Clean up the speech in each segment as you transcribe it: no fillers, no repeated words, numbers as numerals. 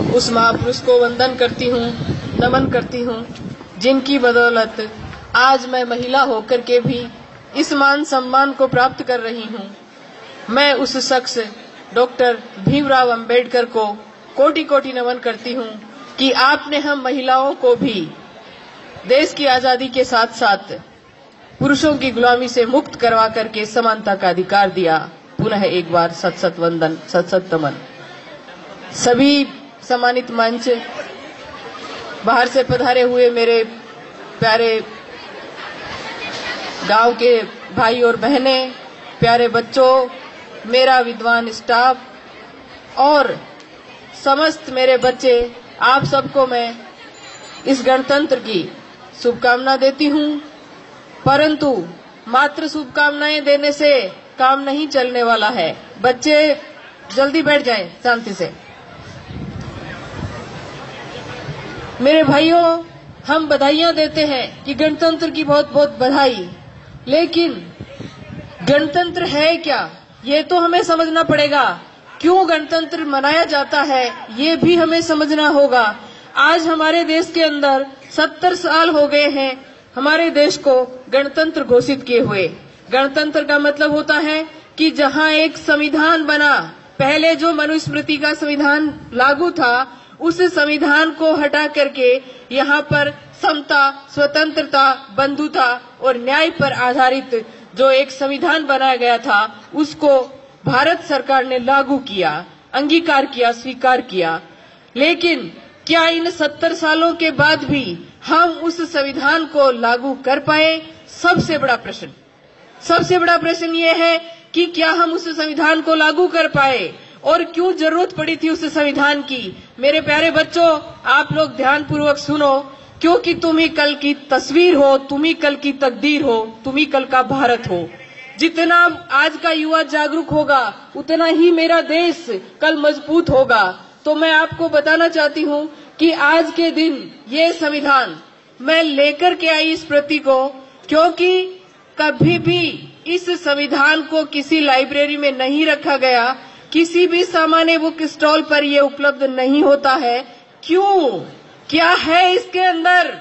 उस महापुरुष को वंदन करती हूँ, नमन करती हूँ, जिनकी बदौलत आज मैं महिला होकर के भी इस मान सम्मान को प्राप्त कर रही हूँ। मैं उस शख्स डॉक्टर भीमराव अंबेडकर को कोटि कोटि नमन करती हूँ कि आपने हम महिलाओं को भी देश की आजादी के साथ साथ पुरुषों की गुलामी से मुक्त करवा करके समानता का अधिकार दिया। पुनः एक बार सत सत वंदन, सत सत नमन। सभी सम्मानित मंच, बाहर से पधारे हुए मेरे प्यारे गांव के भाई और बहनें, प्यारे बच्चों, मेरा विद्वान स्टाफ और समस्त मेरे बच्चे, आप सबको मैं इस गणतंत्र की शुभकामना देती हूँ। परंतु मात्र शुभकामनाएं देने से काम नहीं चलने वाला है। बच्चे जल्दी बैठ जाएं शांति से। मेरे भाइयों, हम बधाइयां देते हैं कि गणतंत्र की बहुत बहुत बधाई, लेकिन गणतंत्र है क्या, ये तो हमें समझना पड़ेगा। क्यों गणतंत्र मनाया जाता है, ये भी हमें समझना होगा। आज हमारे देश के अंदर 70 साल हो गए हैं हमारे देश को गणतंत्र घोषित किए हुए। गणतंत्र का मतलब होता है कि जहां एक संविधान बना, पहले जो मनुस्मृति का संविधान लागू था, उस संविधान को हटा करके यहाँ पर समता, स्वतंत्रता, बंधुता और न्याय पर आधारित जो एक संविधान बनाया गया था, उसको भारत सरकार ने लागू किया, अंगीकार किया, स्वीकार किया। लेकिन क्या इन 70 सालों के बाद भी हम उस संविधान को लागू कर पाए? सबसे बड़ा प्रश्न ये है कि क्या हम उस संविधान को लागू कर पाए और क्यों जरूरत पड़ी थी उस संविधान की। मेरे प्यारे बच्चों, आप लोग ध्यानपूर्वक सुनो, क्योंकि तुम ही कल की तस्वीर हो, तुम ही कल की तकदीर हो, तुम ही कल का भारत हो। जितना आज का युवा जागरूक होगा, उतना ही मेरा देश कल मजबूत होगा। तो मैं आपको बताना चाहती हूँ कि आज के दिन ये संविधान मैं लेकर के आई इस प्रति को, क्योंकि कभी भी इस संविधान को किसी लाइब्रेरी में नहीं रखा गया, किसी भी सामान्य बुक स्टॉल पर ये उपलब्ध नहीं होता है। क्यों? क्या है इसके अंदर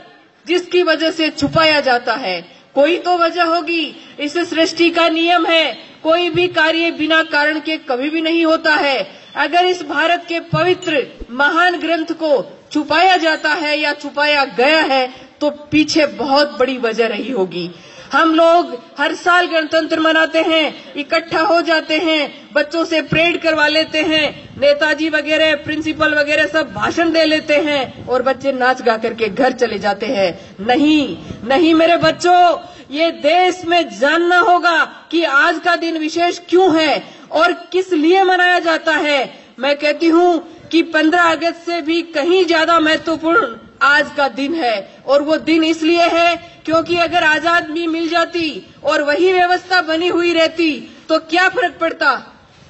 जिसकी वजह से छुपाया जाता है? कोई तो वजह होगी। इस सृष्टि का नियम है, कोई भी कार्य बिना कारण के कभी भी नहीं होता है। अगर इस भारत के पवित्र महान ग्रंथ को छुपाया जाता है या छुपाया गया है, तो पीछे बहुत बड़ी वजह रही होगी। हम लोग हर साल गणतंत्र मनाते हैं, इकट्ठा हो जाते हैं, बच्चों से परेड करवा लेते हैं, नेताजी वगैरह, प्रिंसिपल वगैरह सब भाषण दे लेते हैं और बच्चे नाच गा करके घर चले जाते हैं। नहीं मेरे बच्चों, ये देश में जानना होगा कि आज का दिन विशेष क्यों है और किस लिए मनाया जाता है। मैं कहती हूँ कि 15 अगस्त से भी कहीं ज्यादा महत्वपूर्ण आज का दिन है, और वो दिन इसलिए है क्योंकि अगर आजादी मिल जाती और वही व्यवस्था बनी हुई रहती तो क्या फर्क पड़ता।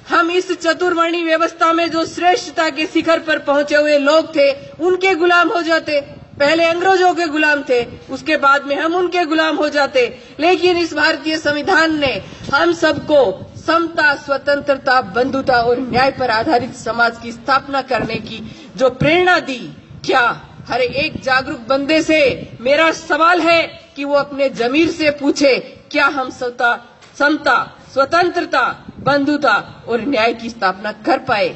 हम इस चतुर्वर्णी व्यवस्था में जो श्रेष्ठता के शिखर पर पहुंचे हुए लोग थे, उनके गुलाम हो जाते। पहले अंग्रेजों के गुलाम थे, उसके बाद में हम उनके गुलाम हो जाते। लेकिन इस भारतीय संविधान ने हम सबको समता, स्वतंत्रता, बंधुता और न्याय पर आधारित समाज की स्थापना करने की जो प्रेरणा दी, क्या हर एक जागरूक बंदे से मेरा सवाल है कि वो अपने जमीर से पूछे, क्या हम समता, स्वतंत्रता, बंधुता और न्याय की स्थापना कर पाए?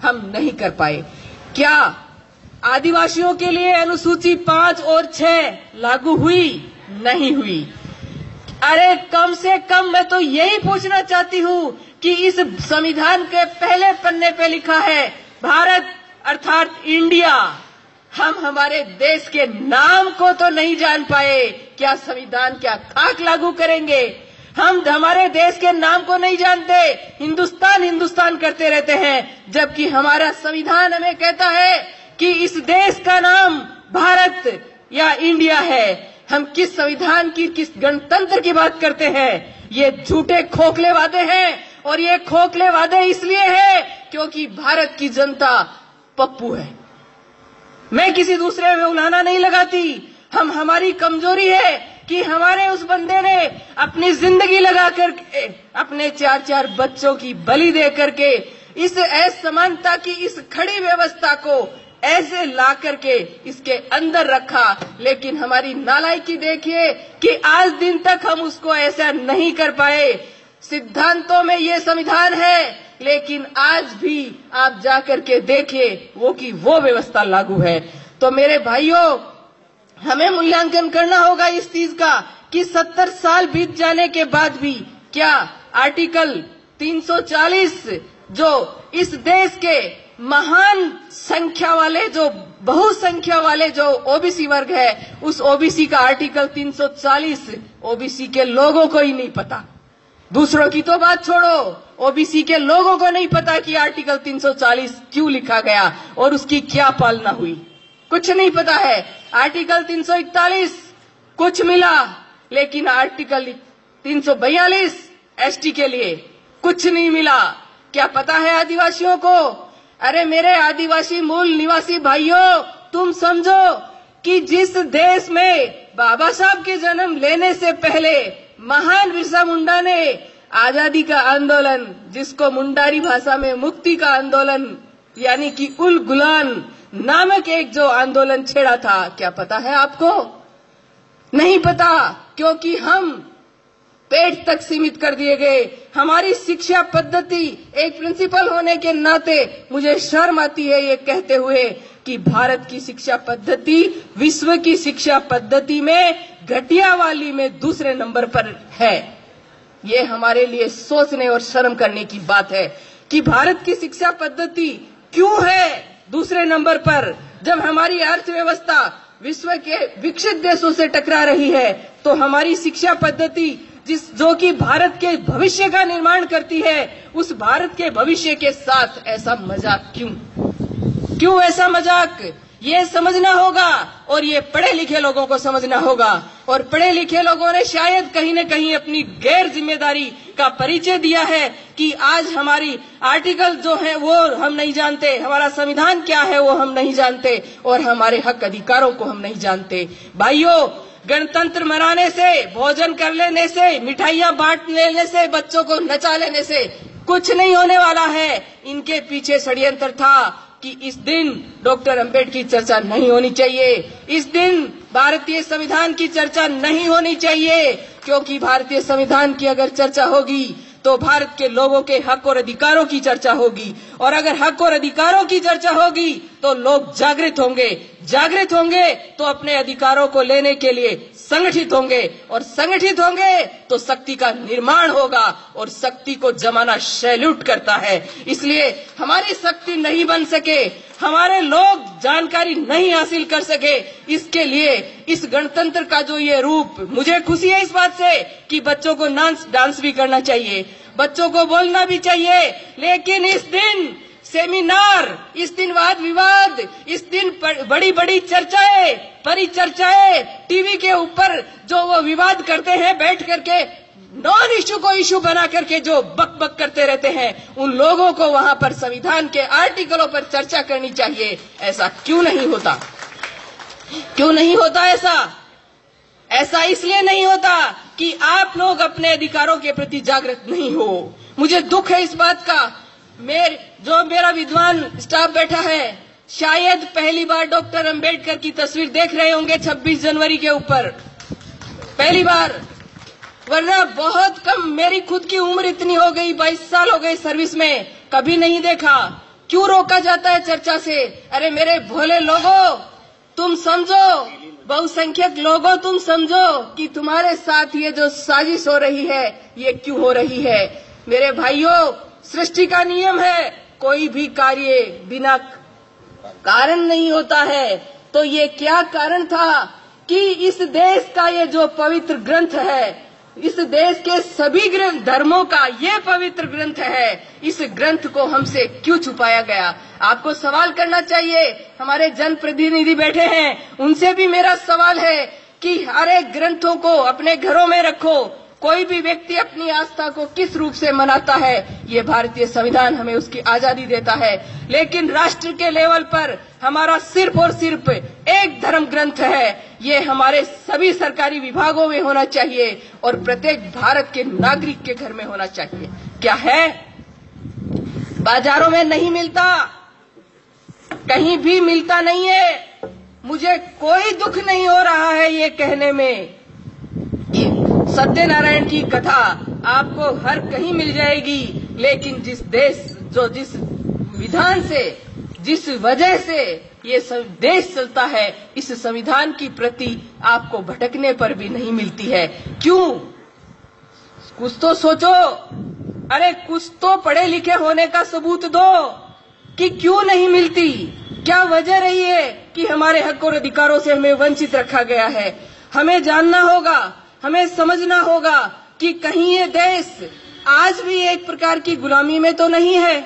हम नहीं कर पाए। क्या आदिवासियों के लिए अनुसूची 5 और 6 लागू हुई? नहीं हुई। अरे कम से कम मैं तो यही पूछना चाहती हूँ कि इस संविधान के पहले पन्ने पे लिखा है भारत अर्थात इंडिया। हम हमारे देश के नाम को तो नहीं जान पाए, क्या संविधान क्या खाक लागू करेंगे? हम हमारे देश के नाम को नहीं जानते, हिंदुस्तान हिंदुस्तान करते रहते हैं, जबकि हमारा संविधान हमें कहता है कि इस देश का नाम भारत या इंडिया है। हम किस संविधान की, किस गणतंत्र की बात करते हैं? ये झूठे खोखले वादे हैं, और ये खोखले वादे इसलिए हैं क्योंकि भारत की जनता पप्पू है। मैं किसी दूसरे में उलाहना नहीं लगाती। हमारी कमजोरी है कि हमारे उस बंदे ने अपनी जिंदगी लगा कर अपने 4-4 बच्चों की बलि दे करके इस असमानता की इस खड़ी व्यवस्था को ऐसे ला करके इसके अंदर रखा, लेकिन हमारी नालायकी देखिए कि आज दिन तक हम उसको ऐसा नहीं कर पाए। सिद्धांतों में ये संविधान है, लेकिन आज भी आप जाकर के देखिए वो व्यवस्था लागू है। तो मेरे भाइयों, हमें मूल्यांकन करना होगा इस चीज का कि 70 साल बीत जाने के बाद भी क्या आर्टिकल 340 जो इस देश के महान संख्या वाले, जो बहुसंख्या वाले जो ओबीसी वर्ग है, उस ओबीसी का आर्टिकल 340 ओबीसी के लोगों को ही नहीं पता। दूसरों की तो बात छोड़ो, ओबीसी के लोगों को नहीं पता कि आर्टिकल 340 क्यों लिखा गया और उसकी क्या पालना हुई, कुछ नहीं पता है। आर्टिकल 341 कुछ मिला, लेकिन आर्टिकल 342 एसटी के लिए कुछ नहीं मिला। क्या पता है आदिवासियों को? अरे मेरे आदिवासी मूल निवासी भाइयों, तुम समझो कि जिस देश में बाबा साहब के जन्म लेने से पहले महान बिरसा मुंडा ने आजादी का आंदोलन, जिसको मुंडारी भाषा में मुक्ति का आंदोलन यानी कि उल गुलान नामक एक जो आंदोलन छेड़ा था, क्या पता है आपको? नहीं पता, क्योंकि हम पेट तक सीमित कर दिए गए। हमारी शिक्षा पद्धति, एक प्रिंसिपल होने के नाते मुझे शर्म आती है ये कहते हुए कि भारत की शिक्षा पद्धति विश्व की शिक्षा पद्धति में घटिया वाली में दूसरे नंबर पर है। ये हमारे लिए सोचने और शर्म करने की बात है कि भारत की शिक्षा पद्धति क्यों है दूसरे नंबर पर, जब हमारी अर्थव्यवस्था विश्व के विकसित देशों से टकरा रही है। तो हमारी शिक्षा पद्धति जो कि भारत के भविष्य का निर्माण करती है, उस भारत के भविष्य के साथ ऐसा मजाक क्यों ऐसा मजाक? ये समझना होगा और ये पढ़े लिखे लोगों को समझना होगा। और पढ़े लिखे लोगों ने शायद कहीं न कहीं अपनी गैर जिम्मेदारी का परिचय दिया है कि आज हमारी आर्टिकल जो है वो हम नहीं जानते, हमारा संविधान क्या है वो हम नहीं जानते, और हमारे हक अधिकारों को हम नहीं जानते। भाइयों, गणतंत्र मनाने से, भोजन कर लेने से, मिठाइयां बांट लेने से, बच्चों को नचा लेने से कुछ नहीं होने वाला है। इनके पीछे षड्यंत्र था कि इस दिन डॉक्टर अंबेडकर की चर्चा नहीं होनी चाहिए, इस दिन भारतीय संविधान की चर्चा नहीं होनी चाहिए, क्योंकि भारतीय संविधान की अगर चर्चा होगी तो भारत के लोगों के हक और अधिकारों की चर्चा होगी, और अगर हक और अधिकारों की चर्चा होगी तो लोग जागृत होंगे तो अपने अधिकारों को लेने के लिए संगठित होंगे, और संगठित होंगे तो शक्ति का निर्माण होगा, और शक्ति को जमाना सैल्यूट करता है। इसलिए हमारी शक्ति नहीं बन सके, हमारे लोग जानकारी नहीं हासिल कर सके, इसके लिए इस गणतंत्र का जो ये रूप, मुझे खुशी है इस बात से कि बच्चों को डांस भी करना चाहिए, बच्चों को बोलना भी चाहिए, लेकिन इस दिन सेमिनार, इस दिन वाद विवाद, इस दिन बड़ी बड़ी चर्चाएं, परिचर्चाएं, टीवी के ऊपर जो वो विवाद करते हैं, बैठ करके नॉन इश्यू को इश्यू बना करके जो बक बक करते रहते हैं, उन लोगों को वहां पर संविधान के आर्टिकलों पर चर्चा करनी चाहिए। ऐसा क्यों नहीं होता? क्यों नहीं होता ऐसा इसलिए नहीं होता कि आप लोग अपने अधिकारों के प्रति जागृत नहीं हो। मुझे दुख है इस बात का। जो मेरा विद्वान स्टाफ बैठा है, शायद पहली बार डॉक्टर अंबेडकर की तस्वीर देख रहे होंगे 26 जनवरी के ऊपर, पहली बार, वरना बहुत कम। मेरी खुद की उम्र इतनी हो गई, 22 साल हो गए सर्विस में, कभी नहीं देखा। क्यों रोका जाता है चर्चा से? अरे मेरे भोले लोगों, तुम समझो, बहुसंख्यक लोगों तुम समझो कि तुम्हारे साथ ये जो साजिश हो रही है ये क्यों हो रही है। मेरे भाइयों, सृष्टि का नियम है, कोई भी कार्य बिना कारण नहीं होता है। तो ये क्या कारण था कि इस देश का ये जो पवित्र ग्रंथ है, इस देश के सभी धर्मों का ये पवित्र ग्रंथ है, इस ग्रंथ को हमसे क्यों छुपाया गया? आपको सवाल करना चाहिए। हमारे जनप्रतिनिधि बैठे हैं, उनसे भी मेरा सवाल है कि हर एक ग्रंथों को अपने घरों में रखो। कोई भी व्यक्ति अपनी आस्था को किस रूप से मनाता है, ये भारतीय संविधान हमें उसकी आजादी देता है, लेकिन राष्ट्र के लेवल पर हमारा सिर्फ और सिर्फ एक धर्म ग्रंथ है। ये हमारे सभी सरकारी विभागों में होना चाहिए और प्रत्येक भारत के नागरिक के घर में होना चाहिए। क्या है? बाजारों में नहीं मिलता, कहीं भी मिलता नहीं है। मुझे कोई दुख नहीं हो रहा है ये कहने में कि सत्यनारायण की कथा आपको हर कहीं मिल जाएगी, लेकिन जिस विधान से, जिस वजह से ये देश चलता है, इस संविधान की प्रति आपको भटकने पर भी नहीं मिलती है। क्यों? कुछ तो सोचो। अरे कुछ तो पढ़े लिखे होने का सबूत दो कि क्यों नहीं मिलती। क्या वजह रही है कि हमारे हक और अधिकारों से हमें वंचित रखा गया है? हमें जानना होगा, हमें समझना होगा कि कहीं ये देश आज भी एक प्रकार की गुलामी में तो नहीं है।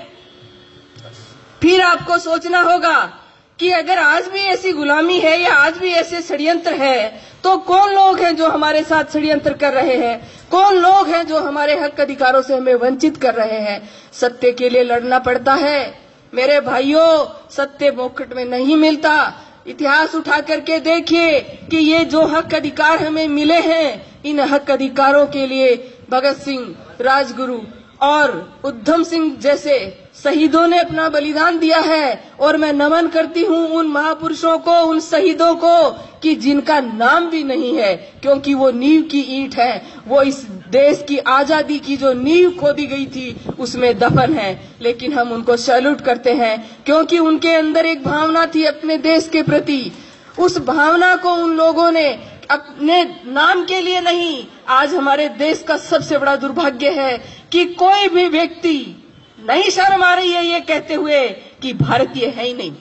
फिर आपको सोचना होगा कि अगर आज भी ऐसी गुलामी है या आज भी ऐसे षड्यंत्र है, तो कौन लोग हैं जो हमारे साथ षड्यंत्र कर रहे हैं? कौन लोग हैं जो हमारे हक अधिकारों से हमें वंचित कर रहे हैं? सत्य के लिए लड़ना पड़ता है मेरे भाइयों। सत्य मुफ्त में नहीं मिलता। इतिहास उठा करके देखिए कि ये जो हक अधिकार हमें मिले हैं, इन हक अधिकारों के लिए भगत सिंह, राजगुरु और उधम सिंह जैसे शहीदों ने अपना बलिदान दिया है। और मैं नमन करती हूँ उन महापुरुषों को, उन शहीदों को कि जिनका नाम भी नहीं है, क्योंकि वो नींव की ईंट है। वो इस देश की आजादी की जो नींव खोदी गई थी उसमें दफन है। लेकिन हम उनको सैल्यूट करते हैं क्योंकि उनके अंदर एक भावना थी अपने देश के प्रति। उस भावना को उन लोगों ने अपने नाम के लिए नहीं। आज हमारे देश का सबसे बड़ा दुर्भाग्य है कि कोई भी व्यक्ति नहीं शर्म आ रही है ये कहते हुए कि भारतीय है ही नहीं।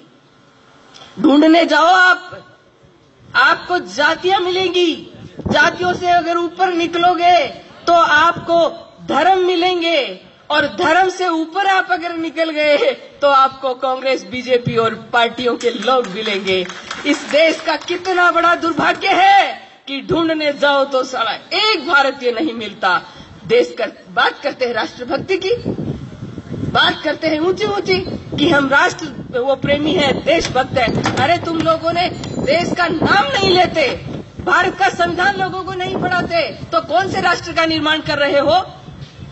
ढूंढने जाओ आपको जातियां मिलेंगी। जातियों से अगर ऊपर निकलोगे तो आपको धर्म मिलेंगे, और धर्म से ऊपर आप अगर निकल गए तो आपको कांग्रेस, बीजेपी और पार्टियों के लोग मिलेंगे। इस देश का कितना बड़ा दुर्भाग्य है कि ढूंढने जाओ तो साला एक भारतीय नहीं मिलता। बात करते हैं राष्ट्रभक्ति की, बात करते हैं ऊंची ऊंची कि हम राष्ट्र वो प्रेमी है, देशभक्त है। अरे तुम लोगों ने देश का नाम नहीं लेते, भारत का संविधान लोगों को नहीं पढ़ाते, तो कौन से राष्ट्र का निर्माण कर रहे हो?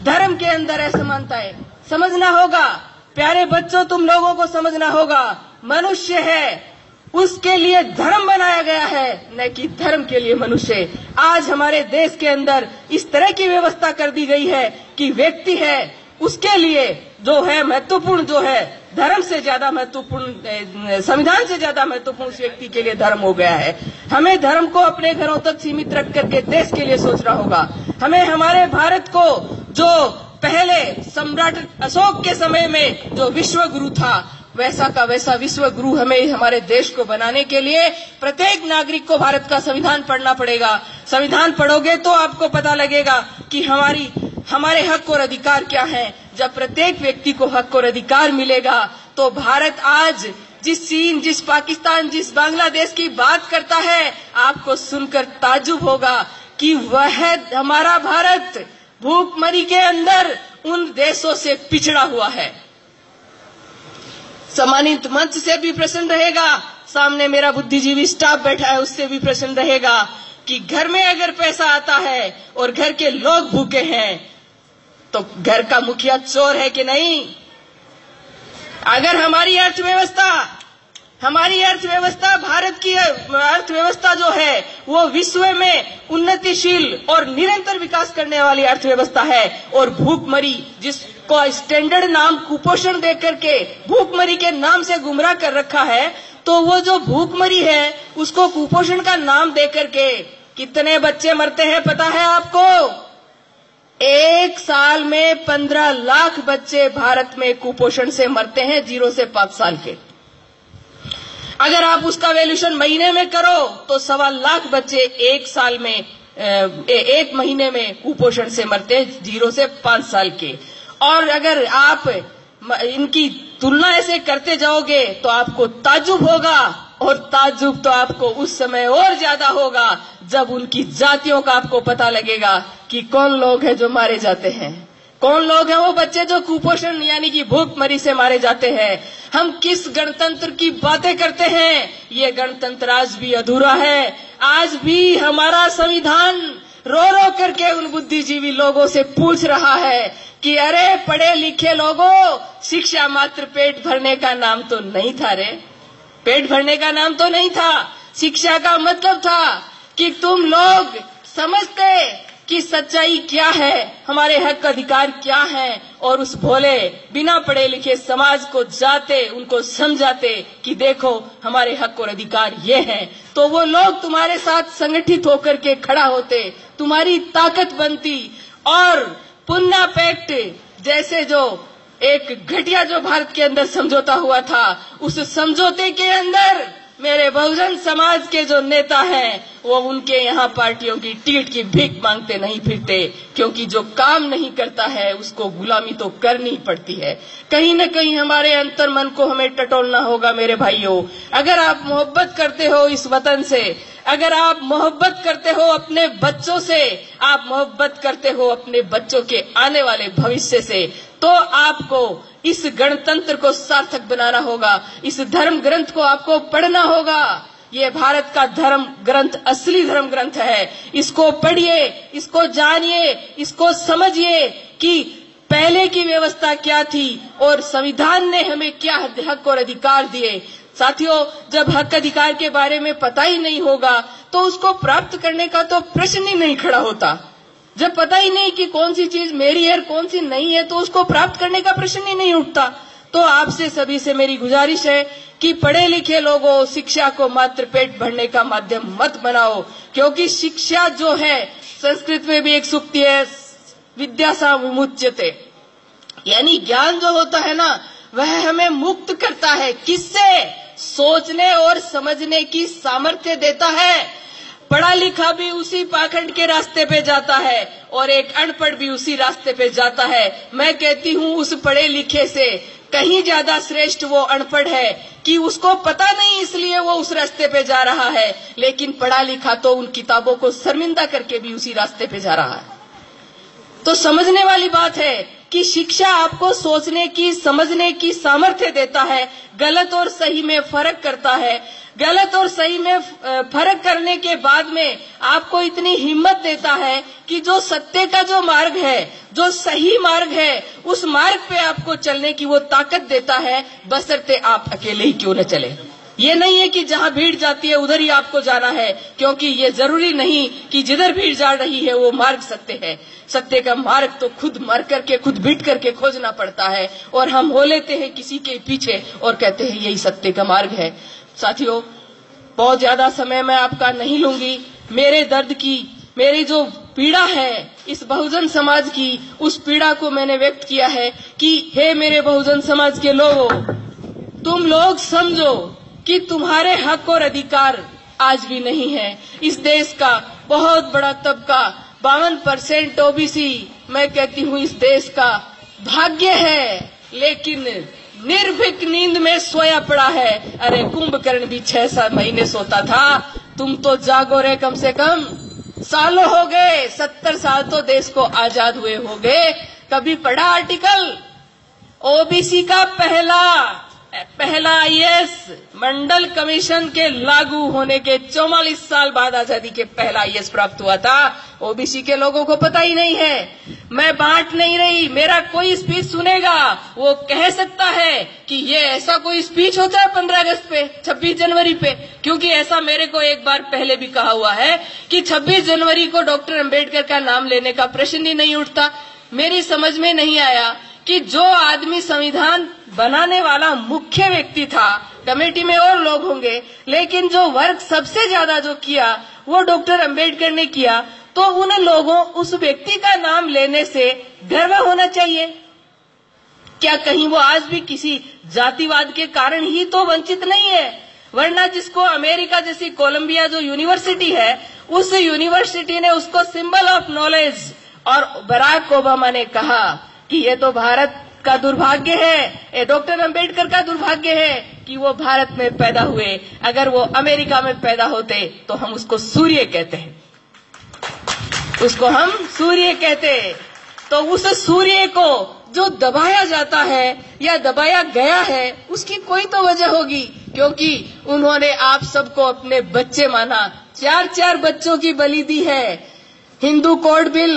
धर्म के अंदर असमानता है, समझना होगा। प्यारे बच्चों, तुम लोगों को समझना होगा, मनुष्य है उसके लिए धर्म बनाया गया है, न कि धर्म के लिए मनुष्य। आज हमारे देश के अंदर इस तरह की व्यवस्था कर दी गई है कि व्यक्ति है उसके लिए जो है महत्वपूर्ण, जो है धर्म से ज्यादा महत्वपूर्ण, संविधान से ज्यादा महत्वपूर्ण उस व्यक्ति के लिए धर्म हो गया है। हमें धर्म को अपने घरों तक सीमित रख करके देश के लिए सोचना होगा। हमें हमारे भारत को, जो पहले सम्राट अशोक के समय में जो विश्व गुरु था, वैसा का वैसा विश्व गुरु हमें हमारे देश को बनाने के लिए प्रत्येक नागरिक को भारत का संविधान पढ़ना पड़ेगा। संविधान पढ़ोगे तो आपको पता लगेगा कि हमारे हक और अधिकार क्या हैं। जब प्रत्येक व्यक्ति को हक और अधिकार मिलेगा तो भारत आज जिस चीन, जिस पाकिस्तान, जिस बांग्लादेश की बात करता है, आपको सुनकर ताज्जुब होगा कि वह हमारा भारत भूखमरी के अंदर उन देशों से पिछड़ा हुआ है। सम्मानित मंच से भी प्रश्न रहेगा, सामने मेरा बुद्धिजीवी स्टाफ बैठा है उससे भी प्रश्न रहेगा कि घर में अगर पैसा आता है और घर के लोग भूखे हैं तो घर का मुखिया चोर है कि नहीं? अगर हमारी अर्थव्यवस्था भारत की अर्थव्यवस्था जो है वो विश्व में उन्नतिशील और निरंतर विकास करने वाली अर्थव्यवस्था है, और भूखमरी जिसको स्टैंडर्ड नाम कुपोषण दे करके भूखमरी के नाम से गुमराह कर रखा है, तो वो जो भूखमरी है उसको कुपोषण का नाम दे करके कितने बच्चे मरते हैं पता है आपको? एक साल में 15 लाख बच्चे भारत में कुपोषण से मरते हैं, 0 से 5 साल के। अगर आप उसका वैल्यूएशन महीने में करो तो 1.25 लाख बच्चे एक महीने में कुपोषण से मरते हैं, 0 से 5 साल के। और अगर आप इनकी तुलना ऐसे करते जाओगे तो आपको ताज्जुब होगा, और ताज्जुब तो आपको उस समय और ज्यादा होगा जब उनकी जातियों का आपको पता लगेगा कि कौन लोग हैं जो मारे जाते हैं, कौन लोग हैं वो बच्चे जो कुपोषण यानी कि भूखमरी से मारे जाते हैं। हम किस गणतंत्र की बातें करते हैं? ये गणतंत्र आज भी अधूरा है। आज भी हमारा संविधान रो रो करके उन बुद्धिजीवी लोगों से पूछ रहा है कि अरे पढ़े लिखे लोगों, शिक्षा मात्र पेट भरने का नाम तो नहीं था रे। पेट भरने का नाम तो नहीं था। शिक्षा का मतलब था कि तुम लोग समझते कि सच्चाई क्या है, हमारे हक अधिकार क्या है, और उस भोले बिना पढ़े लिखे समाज को जाते उनको समझाते कि देखो हमारे हक और अधिकार ये हैं, तो वो लोग तुम्हारे साथ संगठित होकर के खड़ा होते, तुम्हारी ताकत बनती। और पुन्ना पैक्ट जैसे जो एक घटिया जो भारत के अंदर समझौता हुआ था, उस समझौते के अंदर मेरे बहुजन समाज के जो नेता हैं वो उनके यहाँ पार्टियों की टिकट की भीख मांगते नहीं फिरते, क्योंकि जो काम नहीं करता है उसको गुलामी तो करनी पड़ती है। कहीं न कहीं हमारे अंतर मन को हमें टटोलना होगा मेरे भाइयों। अगर आप मोहब्बत करते हो इस वतन से, अगर आप मोहब्बत करते हो अपने बच्चों से, आप मोहब्बत करते हो अपने बच्चों के आने वाले भविष्य से, तो आपको इस गणतंत्र को सार्थक बनाना होगा। इस धर्म ग्रंथ को आपको पढ़ना होगा। ये भारत का धर्म ग्रंथ असली धर्म ग्रंथ है। इसको पढ़िए, इसको जानिए, इसको समझिए कि पहले की व्यवस्था क्या थी और संविधान ने हमें क्या हक और अधिकार दिए। साथियों, जब हक अधिकार के बारे में पता ही नहीं होगा तो उसको प्राप्त करने का तो प्रश्न ही नहीं खड़ा होता। जब पता ही नहीं कि कौन सी चीज मेरी है और कौन सी नहीं है, तो उसको प्राप्त करने का प्रश्न ही नहीं उठता। तो आपसे सभी से मेरी गुजारिश है कि पढ़े लिखे लोगों, शिक्षा को मात्र पेट भरने का माध्यम मत बनाओ, क्योंकि शिक्षा जो है, संस्कृत में भी एक सूक्ति है, विद्या सा विमुच्यते, यानी ज्ञान जो होता है ना, वह हमें मुक्त करता है। किससे? सोचने और समझने की सामर्थ्य देता है। पढ़ा लिखा भी उसी पाखंड के रास्ते पे जाता है और एक अनपढ़ भी उसी रास्ते पे जाता है। मैं कहती हूँ उस पढ़े लिखे से कहीं ज्यादा श्रेष्ठ वो अनपढ़ है कि उसको पता नहीं इसलिए वो उस रास्ते पे जा रहा है, लेकिन पढ़ा लिखा तो उन किताबों को शर्मिंदा करके भी उसी रास्ते पे जा रहा है। तो समझने वाली बात है कि शिक्षा आपको सोचने की, समझने की सामर्थ्य देता है, गलत और सही में फर्क करता है। गलत और सही में फर्क करने के बाद में आपको इतनी हिम्मत देता है कि जो सत्य का जो मार्ग है, जो सही मार्ग है, उस मार्ग पे आपको चलने की वो ताकत देता है, बशर्ते आप अकेले ही क्यों न चले। ये नहीं है कि जहाँ भीड़ जाती है उधर ही आपको जाना है, क्योंकि ये जरूरी नहीं कि जिधर भीड़ जा रही है वो मार्ग सत्य है। सत्य का मार्ग तो खुद मर करके, खुद बीट करके खोजना पड़ता है, और हम हो लेते हैं किसी के पीछे और कहते हैं यही सत्य का मार्ग है। साथियों, बहुत ज्यादा समय मैं आपका नहीं लूंगी। मेरे दर्द की, मेरी जो पीड़ा है इस बहुजन समाज की, उस पीड़ा को मैंने व्यक्त किया है कि हे मेरे बहुजन समाज के लोगों, तुम लोग समझो कि तुम्हारे हक और अधिकार आज भी नहीं है। इस देश का बहुत बड़ा तबका 52% ओबीसी, मैं कहती हूँ इस देश का भाग्य है, लेकिन निर्भीक नींद में सोया पड़ा है। अरे कुंभकर्ण भी 6-7 महीने सोता था, तुम तो जागो रे, कम से कम सालों हो गए, 70 साल तो देश को आजाद हुए हो गए। कभी पढ़ा आर्टिकल? ओबीसी का पहला आईएएस मंडल कमीशन के लागू होने के 44 साल बाद आजादी के पहला आईएएस प्राप्त हुआ था। ओबीसी के लोगों को पता ही नहीं है। मैं बांट नहीं रही, मेरा कोई स्पीच सुनेगा वो कह सकता है कि ये ऐसा कोई स्पीच होता है 15 अगस्त पे, 26 जनवरी पे, क्योंकि ऐसा मेरे को एक बार पहले भी कहा हुआ है कि 26 जनवरी को डॉक्टर अंबेडकर का नाम लेने का प्रश्न ही नहीं उठता। मेरी समझ में नहीं आया कि जो आदमी संविधान बनाने वाला मुख्य व्यक्ति था, कमेटी में और लोग होंगे, लेकिन जो वर्क सबसे ज्यादा जो किया वो डॉक्टर अंबेडकर ने किया, तो उन लोगों, उस व्यक्ति का नाम लेने से गर्व होना चाहिए। क्या कहीं वो आज भी किसी जातिवाद के कारण ही तो वंचित नहीं है? वरना जिसको अमेरिका जैसी कोलंबिया जो यूनिवर्सिटी है, उस यूनिवर्सिटी ने उसको सिंबल ऑफ नॉलेज, और बराक ओबामा ने कहा कि ये तो भारत का दुर्भाग्य है, ये डॉक्टर अंबेडकर का दुर्भाग्य है कि वो भारत में पैदा हुए। अगर वो अमेरिका में पैदा होते तो हम उसको सूर्य कहते हैं, उसको हम सूर्य कहते। तो उस सूर्य को जो दबाया जाता है या दबाया गया है, उसकी कोई तो वजह होगी, क्योंकि उन्होंने आप सबको अपने बच्चे माना, 4-4 बच्चों की बलि दी है। हिंदू कोड बिल,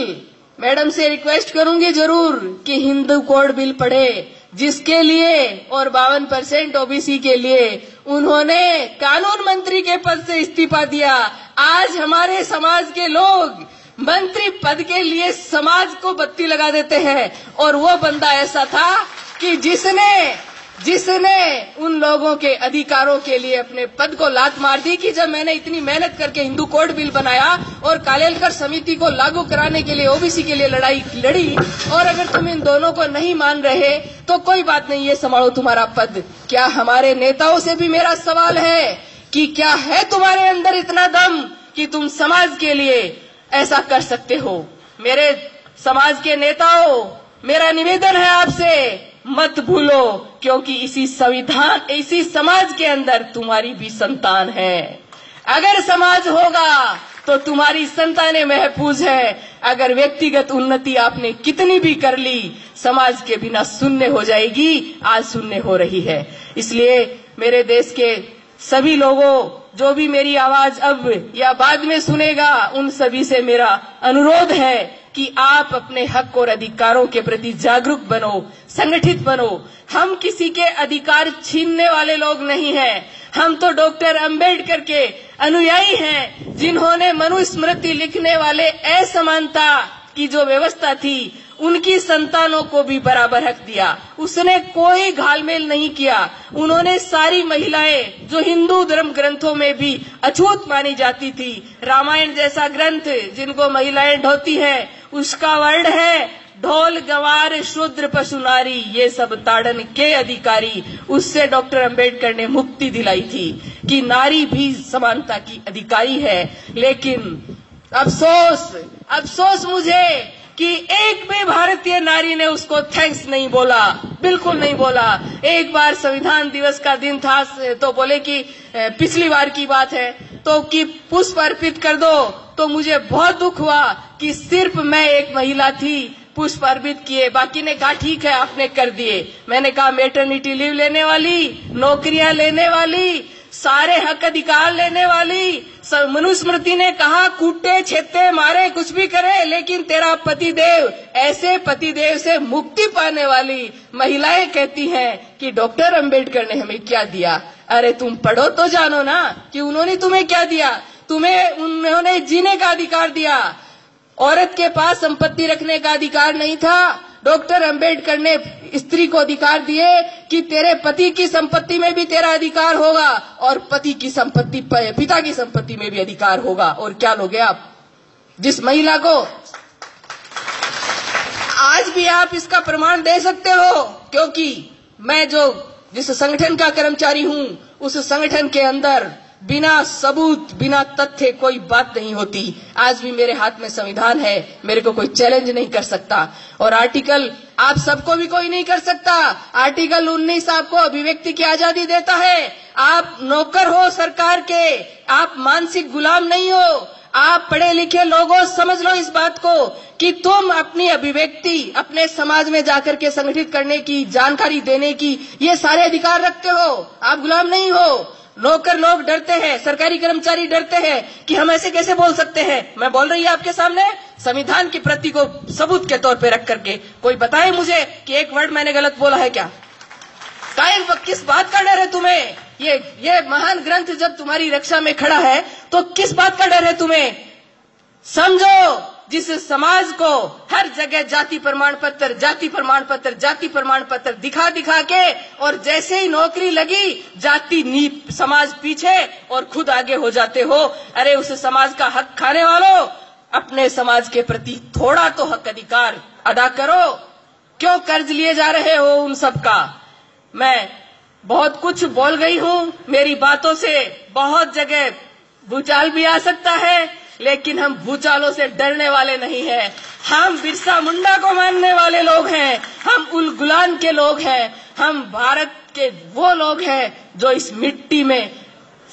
मैडम से रिक्वेस्ट करूंगी जरूर कि हिंदू कोड बिल पढ़े, जिसके लिए और 52% ओबीसी के लिए उन्होंने कानून मंत्री के पद से इस्तीफा दिया। आज हमारे समाज के लोग मंत्री पद के लिए समाज को बत्ती लगा देते हैं, और वो बंदा ऐसा था कि जिसने उन लोगों के अधिकारों के लिए अपने पद को लात मार दी कि जब मैंने इतनी मेहनत करके हिंदू कोड बिल बनाया और कालेलकर समिति को लागू कराने के लिए ओबीसी के लिए लड़ाई लड़ी, और अगर तुम इन दोनों को नहीं मान रहे तो कोई बात नहीं, ये संभालो तुम्हारा पद। क्या हमारे नेताओं से भी मेरा सवाल है कि क्या है तुम्हारे अंदर इतना दम कि तुम समाज के लिए ऐसा कर सकते हो? मेरे समाज के नेताओं, मेरा निवेदन है आपसे, मत भूलो, क्योंकि इसी समाज के अंदर तुम्हारी भी संतान है। अगर समाज होगा तो तुम्हारी संतानें महफूज है। अगर व्यक्तिगत उन्नति आपने कितनी भी कर ली, समाज के बिना शून्य हो जाएगी, आज शून्य हो रही है। इसलिए मेरे देश के सभी लोगों, जो भी मेरी आवाज अब या बाद में सुनेगा, उन सभी से मेरा अनुरोध है कि आप अपने हक और अधिकारों के प्रति जागरूक बनो, संगठित बनो। हम किसी के अधिकार छीनने वाले लोग नहीं हैं। हम तो डॉक्टर अंबेडकर के अनुयायी हैं, जिन्होंने मनुस्मृति लिखने वाले असमानता की जो व्यवस्था थी, उनकी संतानों को भी बराबर हक दिया। उसने कोई घालमेल नहीं किया। उन्होंने सारी महिलाएं, जो हिंदू धर्म ग्रंथों में भी अछूत मानी जाती थी, रामायण जैसा ग्रंथ जिनको महिलाएं ढोती हैं, उसका वर्ण है ढोल गंवार शूद्र पशु नारी, ये सब ताड़न के अधिकारी। उससे डॉक्टर अंबेडकर ने मुक्ति दिलाई थी कि नारी भी समानता की अधिकारी है। लेकिन अफसोस मुझे कि एक भी भारतीय नारी ने उसको थैंक्स नहीं बोला, बिल्कुल नहीं बोला। एक बार संविधान दिवस का दिन था तो बोले कि पिछली बार की बात है तो कि पुष्प अर्पित कर दो, तो मुझे बहुत दुख हुआ कि सिर्फ मैं एक महिला थी, पुष्प अर्पित किए, बाकी ने कहा ठीक है आपने कर दिए। मैंने कहा मैटरनिटी लीव लेने वाली, नौकरियां लेने वाली, सारे हक अधिकार लेने वाली, मनुस्मृति ने कहा कूटे छेते मारे कुछ भी करे, लेकिन तेरा पतिदेव, ऐसे पतिदेव से मुक्ति पाने वाली महिलाएं कहती हैं कि डॉक्टर अंबेडकर ने हमें क्या दिया। अरे तुम पढ़ो तो जानो ना कि उन्होंने तुम्हें क्या दिया। उन्होंने जीने का अधिकार दिया, औरत के पास संपत्ति रखने का अधिकार नहीं था। डॉक्टर अंबेडकर ने स्त्री को अधिकार दिए कि तेरे पति की संपत्ति में भी तेरा अधिकार होगा और पति की संपत्ति, पिता की संपत्ति में भी अधिकार होगा। और क्या लोगे आप? जिस महिला को आज भी आप इसका प्रमाण दे सकते हो, क्योंकि मैं जिस संगठन का कर्मचारी हूं, उस संगठन के अंदर बिना सबूत, बिना तथ्य कोई बात नहीं होती। आज भी मेरे हाथ में संविधान है, मेरे को कोई चैलेंज नहीं कर सकता। और आर्टिकल आप सबको भी कोई नहीं कर सकता। आर्टिकल 19 आपको अभिव्यक्ति की आजादी देता है। आप नौकर हो सरकार के, आप मानसिक गुलाम नहीं हो। आप पढ़े लिखे लोगों, समझ लो इस बात को कि तुम अपनी अभिव्यक्ति अपने समाज में जाकर के संगठित करने की, जानकारी देने की, ये सारे अधिकार रखते हो। आप गुलाम नहीं हो। नौकर लोग डरते हैं, सरकारी कर्मचारी डरते हैं कि हम ऐसे कैसे बोल सकते हैं। मैं बोल रही हूं आपके सामने संविधान की प्रति को सबूत के तौर पे रख करके। कोई बताए मुझे कि एक वर्ड मैंने गलत बोला है क्या? किस बात का डर है तुम्हें? ये महान ग्रंथ जब तुम्हारी रक्षा में खड़ा है तो किस बात का डर है तुम्हें? समझो, जिस समाज को हर जगह जाति प्रमाण पत्र दिखा के, और जैसे ही नौकरी लगी जाति समाज पीछे और खुद आगे हो जाते हो। अरे उस समाज का हक खाने वालों, अपने समाज के प्रति थोड़ा तो हक अधिकार अदा करो। क्यों कर्ज लिए जा रहे हो उन सब का? मैं बहुत कुछ बोल गई हूं, मेरी बातों से बहुत जगह भूचाल भी आ सकता है, लेकिन हम भूचालों से डरने वाले नहीं हैं। हम बिरसा मुंडा को मानने वाले लोग हैं, हम उल गुलान के लोग हैं, हम भारत के वो लोग हैं जो इस मिट्टी में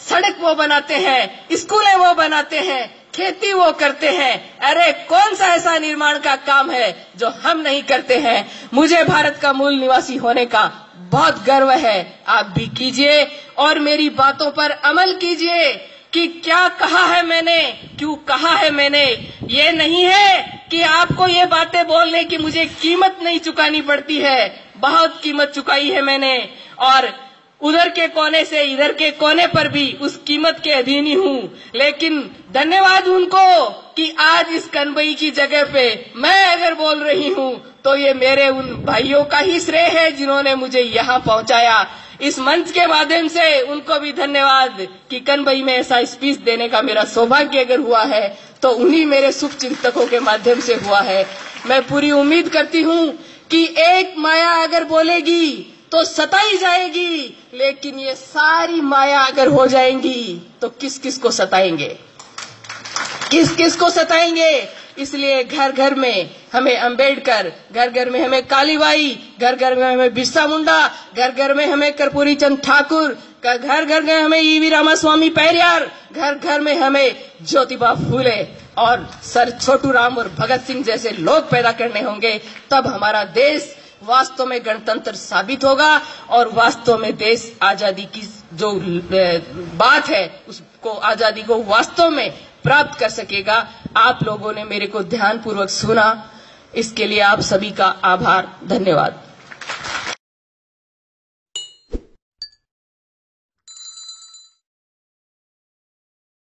सड़क वो बनाते हैं, स्कूलें वो बनाते हैं, खेती वो करते हैं। अरे कौन सा ऐसा निर्माण का काम है जो हम नहीं करते हैं? मुझे भारत का मूल निवासी होने का बहुत गर्व है। आप भी कीजिए और मेरी बातों पर अमल कीजिए। कि क्या कहा है मैंने, क्यों कहा है मैंने। ये नहीं है कि आपको ये बातें बोलने की मुझे कीमत नहीं चुकानी पड़ती है, बहुत कीमत चुकाई है मैंने, और उधर के कोने से इधर के कोने पर भी उस कीमत के अधीन ही हूँ। लेकिन धन्यवाद उनको कि आज इस कनबई की जगह पे मैं अगर बोल रही हूँ तो ये मेरे उन भाइयों का ही श्रेय है जिन्होंने मुझे यहाँ पहुंचाया। इस मंच के माध्यम से उनको भी धन्यवाद कि कनबई में ऐसा स्पीच देने का मेरा सौभाग्य अगर हुआ है तो उन्हीं मेरे शुभ चिंतकों के माध्यम से हुआ है। मैं पूरी उम्मीद करती हूँ कि एक माया अगर बोलेगी तो सताई जाएगी, लेकिन ये सारी माया अगर हो जाएंगी तो किस किस को सताएंगे, किस किस को सताएंगे। इसलिए घर घर में हमें अंबेडकर, घर घर में हमें कालीबाई, घर घर में हमें बिरसा मुंडा, घर घर में हमें कर्पूरी चंद ठाकुर, घर घर में हमें ईवी रामास्वामी पेरियार, घर घर में हमें ज्योतिबा फूले और सर छोटू राम और भगत सिंह जैसे लोग पैदा करने होंगे। तब हमारा देश वास्तव में गणतंत्र साबित होगा और वास्तव में देश आजादी की जो बात है उसको, आजादी को वास्तव में प्राप्त कर सकेगा। आप लोगों ने मेरे को ध्यानपूर्वक सुना, इसके लिए आप सभी का आभार, धन्यवाद।